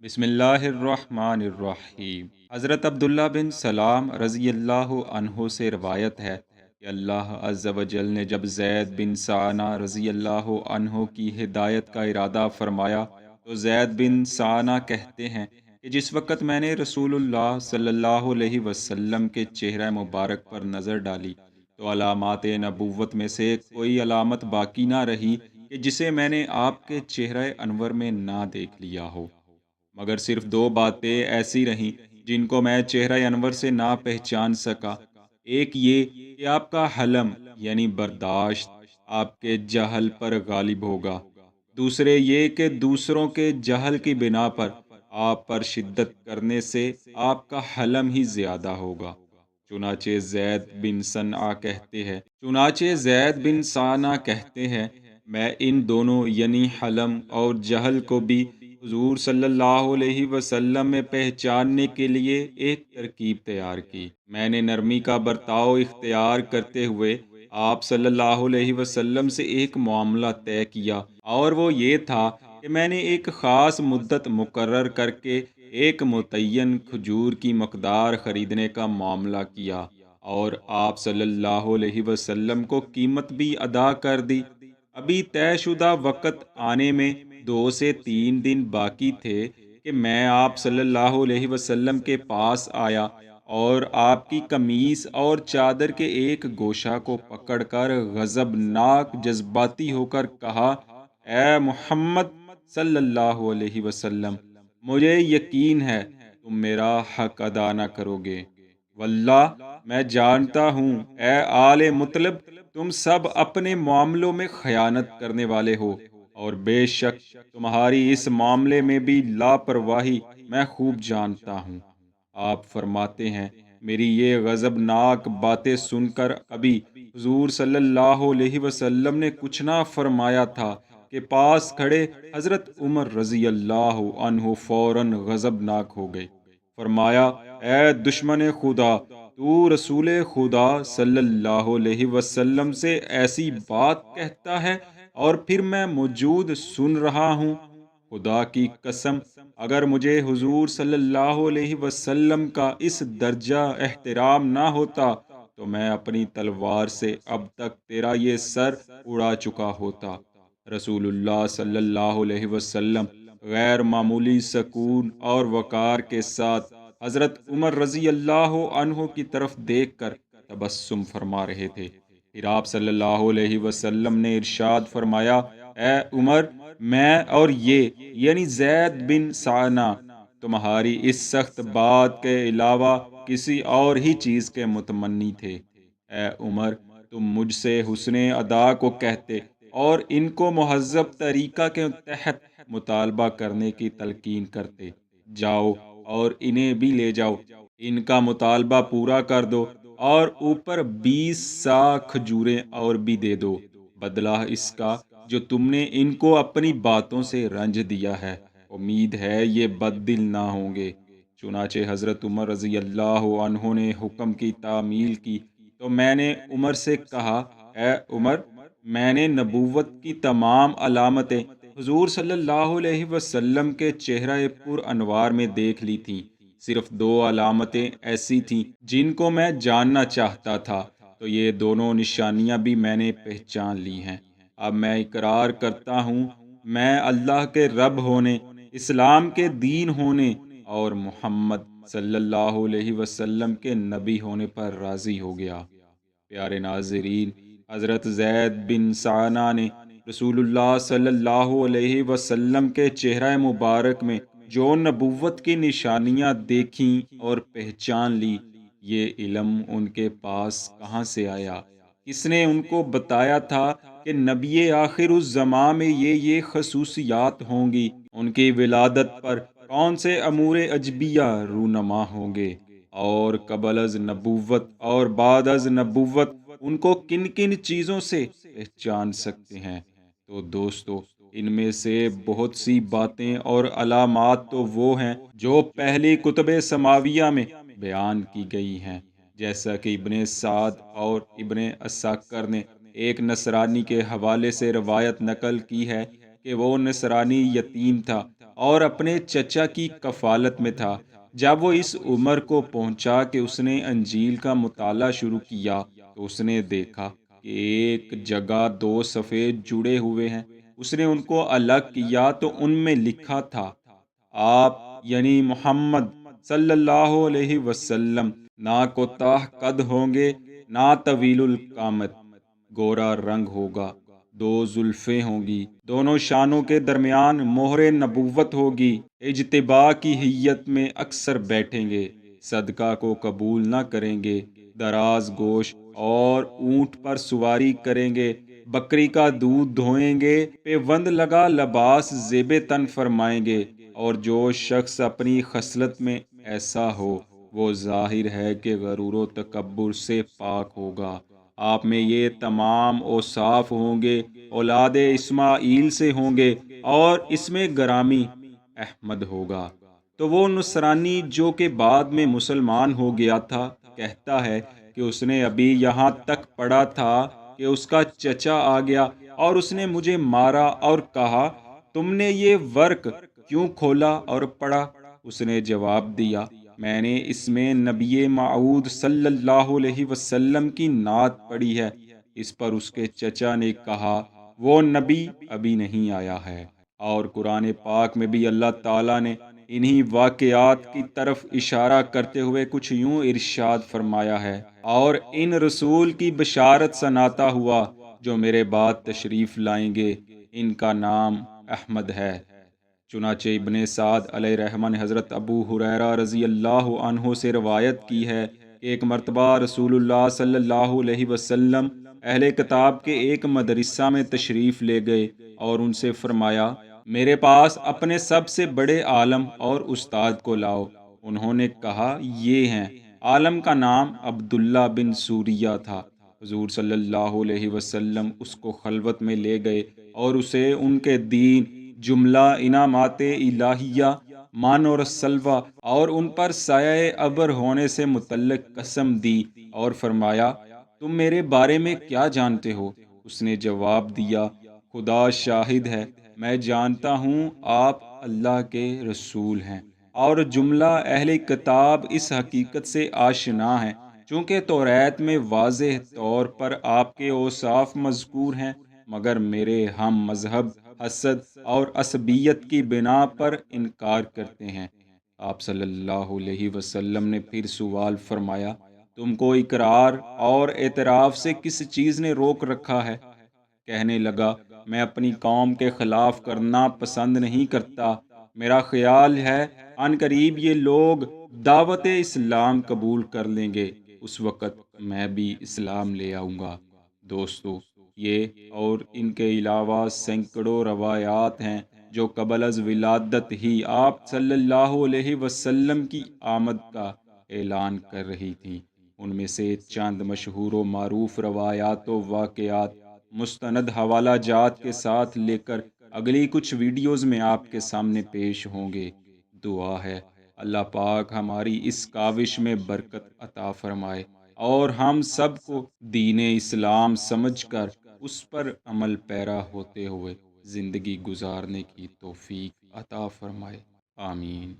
بسم اللہ الرحمن الرحیم۔ حضرت عبداللہ بن سلام رضی اللہ عنہ سے روایت ہے کہ اللہ عز و جل نے جب زید بن سعنہ رضی اللہ عنہ کی ہدایت کا ارادہ فرمایا تو زید بن سعنہ کہتے ہیں کہ جس وقت میں نے رسول اللہ صلی اللہ علیہ وسلم کے چہرہ مبارک پر نظر ڈالی تو علامات نبوت میں سے کوئی علامت باقی نہ رہی کہ جسے میں نے آپ کے چہرہ انور میں نہ دیکھ لیا ہو، مگر صرف دو باتیں ایسی رہیں جن کو میں چہرہ انور سے نہ پہچان سکا۔ ایک یہ کہ آپ کا حلم یعنی برداشت آپ کے جہل پر غالب ہوگا، دوسرے یہ کہ دوسروں کے جہل کی بنا پر آپ پر شدت کرنے سے آپ کا حلم ہی زیادہ ہوگا۔ چنانچہ زید بن ثانہ کہتے ہیں میں ان دونوں یعنی حلم اور جہل کو بھی حضور صلی اللہ علیہ وسلم میں پہچاننے کے لیے ایک ترکیب تیار کی۔ میں نے نرمی کا برتاؤ اختیار کرتے ہوئے آپ صلی اللہ علیہ وسلم سے ایک معاملہ طے کیا، اور وہ یہ تھا کہ میں نے ایک خاص مدت مقرر کر کے ایک متعین کھجور کی مقدار خریدنے کا معاملہ کیا اور آپ صلی اللہ علیہ وسلم کو قیمت بھی ادا کر دی۔ ابھی طے شدہ وقت آنے میں 2 سے 3 دن باقی تھے کہ میں آپ صلی اللہ علیہ وسلم کے پاس آیا اور آپ کی قمیص اور چادر کے ایک گوشہ کو پکڑ کر غضبناک جذباتی ہو کر کہا، اے محمد صلی اللہ علیہ وسلم، مجھے یقین ہے تم میرا حق ادا نہ کرو گے۔ واللہ میں جانتا ہوں اے آل مطلب تم سب اپنے معاملوں میں خیانت کرنے والے ہو، اور بے شک تمہاری اس معاملے میں بھی لاپرواہی میں خوب جانتا ہوں۔ آپ فرماتے ہیں میری یہ غضبناک باتیں سن کر ابھی حضور صلی اللہ علیہ وسلم نے کچھ نہ فرمایا تھا کہ پاس کھڑے حضرت عمر رضی اللہ عنہ فوراً غضبناک ہو گئے۔ فرمایا، اے دشمن خدا، تو رسول خدا صلی اللہ علیہ وسلم سے ایسی بات کہتا ہے اور پھر میں موجود سن رہا ہوں۔ خدا کی قسم، اگر مجھے حضور صلی اللہ علیہ وسلم کا اس درجہ احترام نہ ہوتا تو میں اپنی تلوار سے اب تک تیرا یہ سر اڑا چکا ہوتا۔ رسول اللہ صلی اللہ علیہ وسلم غیر معمولی سکون اور وقار کے ساتھ حضرت عمر رضی اللہ عنہ کی طرف دیکھ کر تبسم فرما رہے تھے۔ پھر آپ صلی اللہ علیہ وسلم نے ارشاد فرمایا، اے عمر، میں اور یہ یعنی زید بن ثعنہ تمہاری اس سخت بات کے علاوہ کسی اور ہی چیز کے متمنی تھے۔ اے عمر، تم مجھ سے حسن ادا کو کہتے اور ان کو مہذب طریقہ کے تحت مطالبہ کرنے کی تلقین کرتے۔ جاؤ اور انہیں بھی لے جاؤ، ان کا مطالبہ پورا کر دو اور اوپر 20 کھجوریں اور بھی دے دو، بدلہ اس کا جو تم نے ان کو اپنی باتوں سے رنج دیا ہے۔ امید ہے یہ بد دل نہ ہوں گے۔ چنانچہ حضرت عمر رضی اللہ عنہ نے حکم کی تعمیل کی تو میں نے عمر سے کہا، اے عمر، میں نے نبوت کی تمام علامتیں حضور صلی اللہ علیہ وسلم کے چہرہ پر انوار میں دیکھ لی تھیں، صرف 2 علامتیں ایسی تھیں جن کو میں جاننا چاہتا تھا، تو یہ دونوں نشانیاں بھی میں نے پہچان لی ہیں۔ اب میں اقرار کرتا ہوں میں اللہ کے رب ہونے، اسلام کے دین ہونے اور محمد صلی اللہ علیہ وسلم کے نبی ہونے پر راضی ہو گیا۔ پیارے ناظرین، حضرت زید بن ثعنہ نے رسول اللہ صلی اللہ علیہ وسلم کے چہرہ مبارک میں جو نبوت کی نشانیاں دیکھیں اور پہچان لی، یہ علم ان کے پاس کہاں سے آیا؟ کس نے ان کو بتایا تھا کہ نبی آخر الزماں میں یہ خصوصیات ہوں گی؟ ان کی ولادت پر کون سے امور عجبیہ رونما ہوں گے؟ اور قبل از نبوت اور بعد از نبوت ان کو کن کن چیزوں سے پہچان سکتے ہیں؟ تو دوستو، ان میں سے بہت سی باتیں اور علامات تو وہ ہیں جو پہلی کتب سماویہ میں بیان کی گئی ہیں، جیسا کہ ابن سعد اور ابن عساکر نے ایک نصرانی کے حوالے سے روایت نقل کی ہے کہ وہ نصرانی یتیم تھا اور اپنے چچا کی کفالت میں تھا۔ جب وہ اس عمر کو پہنچا کہ اس نے انجیل کا مطالعہ شروع کیا تو اس نے دیکھا کہ ایک جگہ دو صفحے جڑے ہوئے ہیں۔ اس نے ان کو الگ کیا تو ان میں لکھا تھا، آپ یعنی محمد صلی اللہ علیہ وسلم نہ کوتاہ قد ہوں گے نہ طویل القامت، گورا رنگ ہوگا، دو زلفیں ہوں گی، دونوں شانوں کے درمیان مہر نبوت ہوگی، اجتباء کی حیت میں اکثر بیٹھیں گے، صدقہ کو قبول نہ کریں گے، دراز گوش اور اونٹ پر سواری کریں گے، بکری کا دودھ دھوئیں گے، پیوند لگا لباس زیب تن فرمائیں گے، اور جو شخص اپنی خصلت میں ایسا ہو وہ ظاہر ہے کہ غرور و تکبر سے پاک ہوگا۔ آپ میں یہ تمام اوصاف ہوں گے، اولاد اسماعیل سے ہوں گے، اور اس میں گرامی احمد ہوگا۔ تو وہ نصرانی جو کہ بعد میں مسلمان ہو گیا تھا کہتا ہے کہ اس نے ابھی یہاں تک پڑھا تھا کہ اس کا چچا آ گیا اور اس نے مجھے مارا اور کہا، تم نے یہ ورق کیوں کھولا اور پڑھا؟ اس نے جواب دیا، میں نے اس میں نبی موعود صلی اللہ علیہ وسلم کی نعت پڑھی ہے۔ اس پر اس کے چچا نے کہا، وہ نبی ابھی نہیں آیا ہے۔ اور قرآن پاک میں بھی اللہ تعالیٰ نے انہی واقعات کی طرف اشارہ کرتے ہوئے کچھ یوں ارشاد فرمایا ہے، اور ان رسول کی بشارت سناتا ہوا جو میرے بعد تشریف لائیں گے، ان کا نام احمد ہے۔ چنانچہ ابن سعد علیہ رحمہ نے حضرت ابو ہریرہ رضی اللہ عنہ سے روایت کی ہے کہ ایک مرتبہ رسول اللہ صلی اللہ علیہ وسلم اہل کتاب کے ایک مدرسہ میں تشریف لے گئے اور ان سے فرمایا، میرے پاس اپنے سب سے بڑے عالم اور استاد کو لاؤ۔ انہوں نے کہا، یہ ہیں۔ عالم کا نام عبداللہ بن سوریہ تھا۔ حضور صلی اللہ علیہ وسلم اس کو خلوت میں لے گئے اور اسے ان کے دین، جملہ انعامات الہیہ، مان اور سلوہ اور ان پر سایہ ابر ہونے سے متعلق قسم دی اور فرمایا، تم میرے بارے میں کیا جانتے ہو؟ اس نے جواب دیا، خدا شاہد ہے، میں جانتا ہوں آپ اللہ کے رسول ہیں، اور جملہ اہل کتاب اس حقیقت سے آشنا ہیں، چونکہ توریت میں واضح طور پر آپ کے اوصاف مذکور ہیں، مگر میرے ہم مذہب حسد اور عصبیت کی بنا پر انکار کرتے ہیں۔ آپ صلی اللہ علیہ وسلم نے پھر سوال فرمایا، تم کو اقرار اور اعتراف سے کس چیز نے روک رکھا ہے؟ کہنے لگا، میں اپنی قوم کے خلاف کرنا پسند نہیں کرتا، میرا خیال ہے ان قریب یہ لوگ دعوت اسلام قبول کر لیں گے، اس وقت میں بھی اسلام لے آؤں گا۔ دوستو، یہ اور ان کے علاوہ سینکڑوں روایات ہیں جو قبل از ولادت ہی آپ صلی اللہ علیہ وسلم کی آمد کا اعلان کر رہی تھیں۔ ان میں سے چند مشہور و معروف روایات و واقعات مستند حوالہ جات کے ساتھ لے کر اگلی کچھ ویڈیوز میں آپ کے سامنے پیش ہوں گے۔ دعا ہے اللہ پاک ہماری اس کاوش میں برکت عطا فرمائے اور ہم سب کو دین اسلام سمجھ کر اس پر عمل پیرا ہوتے ہوئے زندگی گزارنے کی توفیق عطا فرمائے، آمین۔